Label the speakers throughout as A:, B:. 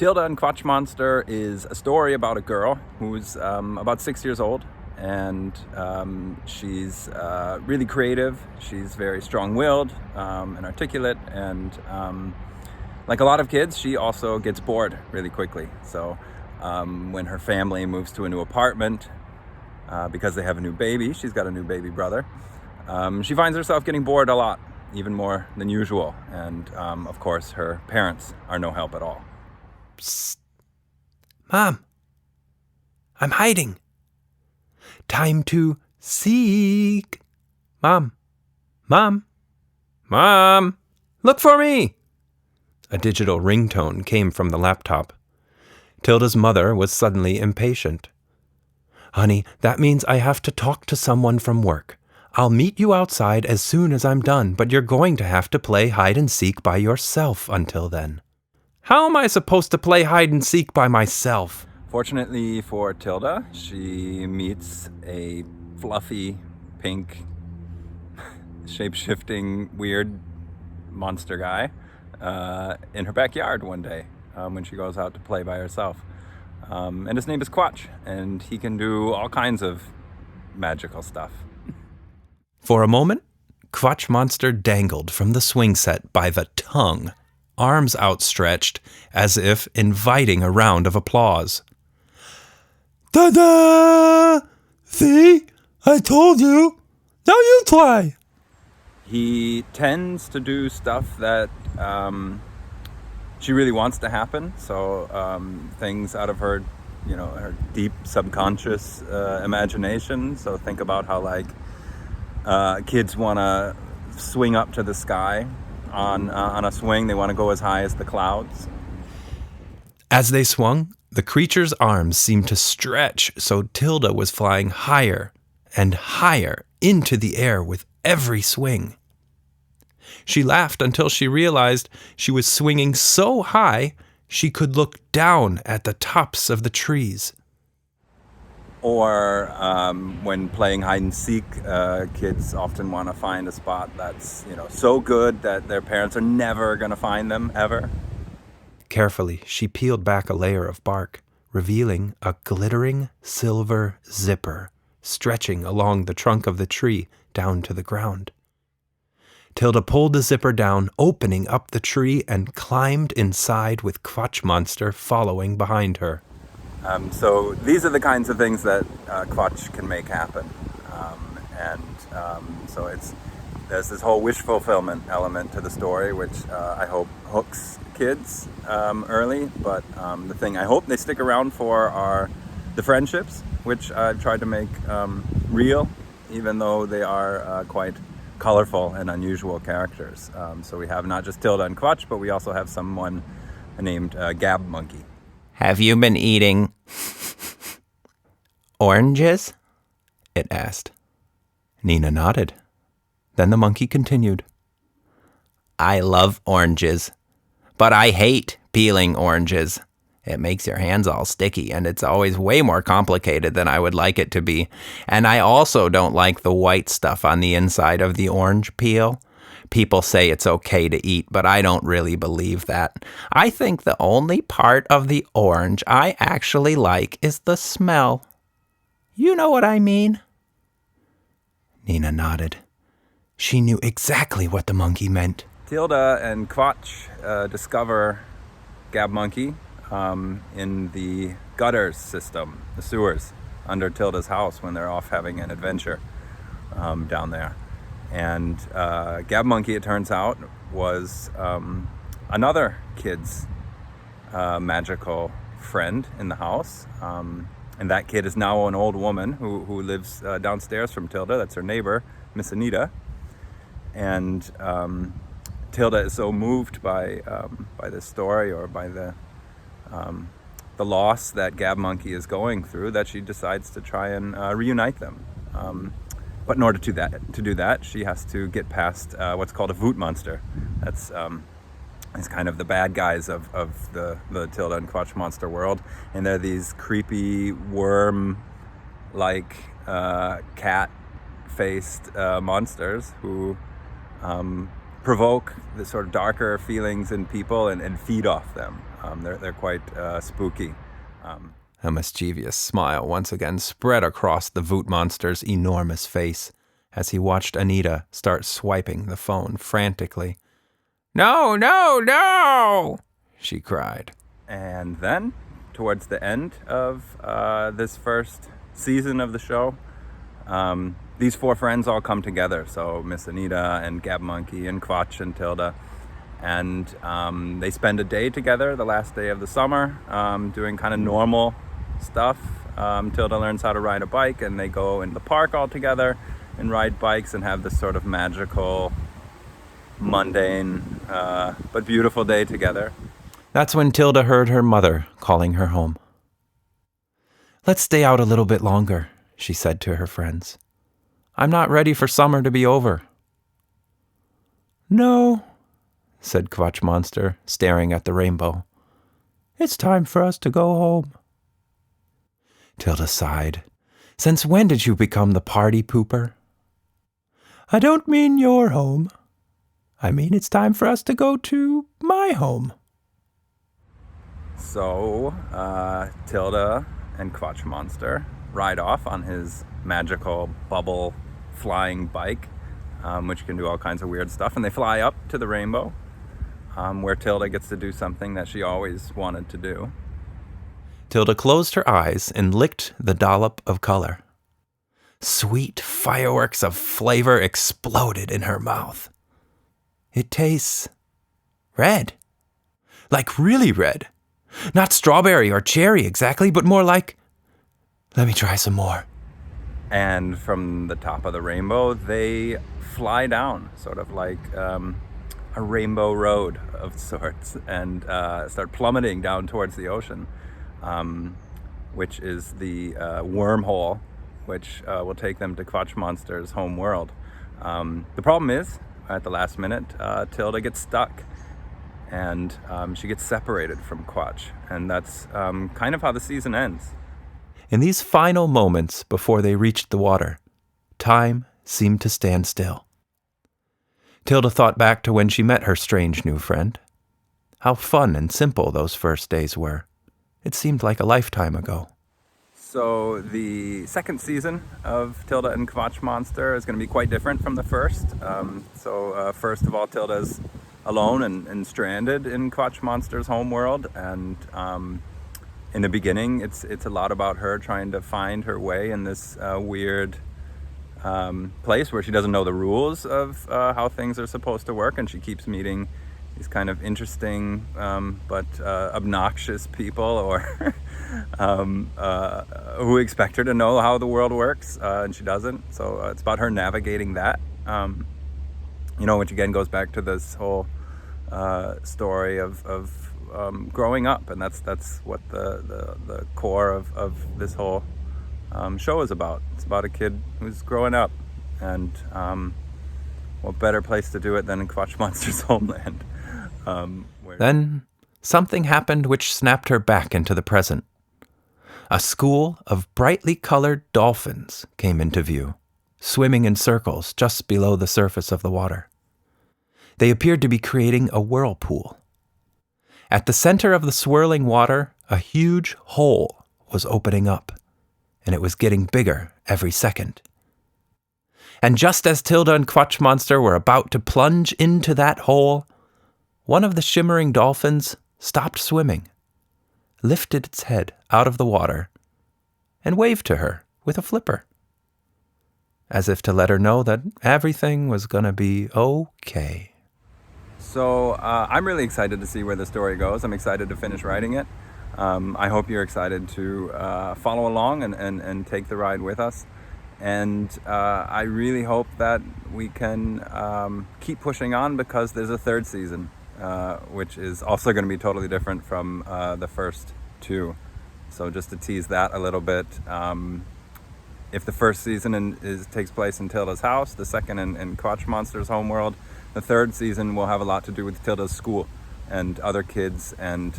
A: Tilda and Quatsch Monster is a story about a girl who's about 6 years old, and she's really creative. She's very strong-willed and articulate, and like a lot of kids, she also gets bored really quickly. So when her family moves to a new apartment, because they have a new baby, she's got a new baby brother, she finds herself getting bored a lot, even more than usual. And of course, her parents are no help at all.
B: Psst. Mom, I'm hiding. Time to seek. Mom, Mom, Mom, look for me. A digital ringtone came from the laptop. Tilda's mother was suddenly impatient. Honey, that means I have to talk to someone from work. I'll meet you outside as soon as I'm done, but you're going to have to play hide and seek by yourself until then. How am I supposed to play hide and seek by myself?
A: Fortunately for Tilda, she meets a fluffy, pink, shape-shifting, weird monster guy in her backyard one day when she goes out to play by herself. And his name is Quatsch, and he can do all kinds of magical stuff.
B: For a moment, Quatsch Monster dangled from the swing set by the tongue, arms outstretched as if inviting a round of applause. Ta-da! See? I told you! Now you try!
A: He tends to do stuff that she really wants to happen. So things out of her, her deep subconscious imagination. So think about how kids want to swing up to the sky on a swing. They want to go as high as the clouds.
B: As they swung, the creature's arms seemed to stretch, so Tilda was flying higher and higher into the air with every swing. She laughed until she realized she was swinging so high she could look down at the tops of the trees.
A: Or when playing hide and seek, kids often want to find a spot that's so good that their parents are never going to find them ever.
B: Carefully, she peeled back a layer of bark, revealing a glittering silver zipper stretching along the trunk of the tree down to the ground. Tilda pulled the zipper down, opening up the tree, and climbed inside with Quatsch Monster following behind her.
A: So these are the kinds of things that Quatsch can make happen. So there's this whole wish fulfillment element to the story, which I hope hooks kids early. But the thing I hope they stick around for are the friendships, which I've tried to make real, even though they are quite colorful and unusual characters. So we have not just Tilda and Quatsch, but we also have someone named Gab Monkey.
B: Have you been eating oranges? It asked. Nina nodded. Then the monkey continued. I love oranges, but I hate peeling oranges. It makes your hands all sticky, and it's always way more complicated than I would like it to be. And I also don't like the white stuff on the inside of the orange peel. People say it's okay to eat, but I don't really believe that. I think the only part of the orange I actually like is the smell. You know what I mean? Nina nodded. She knew exactly what the monkey meant.
A: Tilda and Quatsch discover Gab Monkey in the gutters system, the sewers, under Tilda's house when they're off having an adventure down there. And Gab Monkey, it turns out, was another kid's magical friend in the house. And that kid is now an old woman who lives downstairs from Tilda. That's her neighbor, Miss Anita. And Tilda is so moved by this story, or by the loss that Gab Monkey is going through, that she decides to try and reunite them. But in order to do that, she has to get past what's called a voot monster. That's it's kind of the bad guys of the Tilda and Quatsch Monster world. And they're these creepy worm-like cat-faced monsters who provoke the sort of darker feelings in people and feed off them. They're quite spooky.
B: A mischievous smile once again spread across the Voot monster's enormous face as he watched Anita start swiping the phone frantically. "No, no, no!" she cried.
A: And then, towards the end of this first season of the show, these four friends all come together. So Miss Anita and Gab Monkey and Quatsch and Tilda. And they spend a day together, the last day of the summer, doing kind of normal stuff. Tilda learns how to ride a bike, and they go in the park all together and ride bikes and have this sort of magical, mundane, but beautiful day together.
B: That's when Tilda heard her mother calling her home. "Let's stay out a little bit longer," she said to her friends. "I'm not ready for summer to be over." "No," said Quatsch Monster, staring at the rainbow. "It's time for us to go home." Tilda sighed. "Since when did you become the party pooper?" "I don't mean your home. I mean it's time for us to go to my home."
A: So Tilda and Quatsch Monster ride off on his magical bubble flying bike, which can do all kinds of weird stuff. And they fly up to the rainbow, where Tilda gets to do something that she always wanted to do.
B: Tilda closed her eyes and licked the dollop of color. Sweet fireworks of flavor exploded in her mouth. "It tastes red. Like really red. Not strawberry or cherry exactly, but more like... Let me try some more."
A: And from the top of the rainbow, they fly down, sort of like a rainbow road of sorts, and start plummeting down towards the ocean, which is the wormhole, which will take them to Quatsch Monster's home world. The problem is, at the last minute, Tilda gets stuck, and she gets separated from Quatsch, and that's kind of how the season ends.
B: In these final moments before they reached the water, time seemed to stand still. Tilda thought back to when she met her strange new friend. How fun and simple those first days were. It seemed like a lifetime ago.
A: So the second season of Tilda and Quatsch Monster is going to be quite different from the first. First of all, Tilda's alone and stranded in Quatsch Monster's homeworld, and in the beginning, it's a lot about her trying to find her way in this weird place where she doesn't know the rules of how things are supposed to work, and she keeps meeting these kind of interesting but obnoxious people, or who expect her to know how the world works, and she doesn't. So it's about her navigating that, which again goes back to this whole story of growing up, and that's what the core of this whole show is about. It's about a kid who's growing up, and what better place to do it than in Quatsch Monster's homeland.
B: Then something happened which snapped her back into the present. A school of brightly colored dolphins came into view, swimming in circles just below the surface of the water. They appeared to be creating a whirlpool. At the center of the swirling water, a huge hole was opening up, and it was getting bigger every second. And just as Tilda and Quatsch Monster were about to plunge into that hole, one of the shimmering dolphins stopped swimming, lifted its head out of the water, and waved to her with a flipper, as if to let her know that everything was going to be okay.
A: So I'm really excited to see where the story goes. I'm excited to finish writing it. I hope you're excited to follow along and take the ride with us. And I really hope that we can keep pushing on, because there's a third season, which is also going to be totally different from the first two. So just to tease that a little bit, if the first season takes place in Tilda's house, the second in Quatsch Monster's homeworld, the third season will have a lot to do with Tilda's school and other kids, and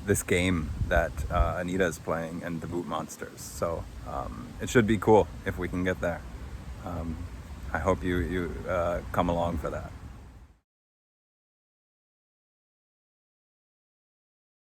A: this game that Anita is playing, and the Voot monsters. So it should be cool if we can get there. I hope you come along for that.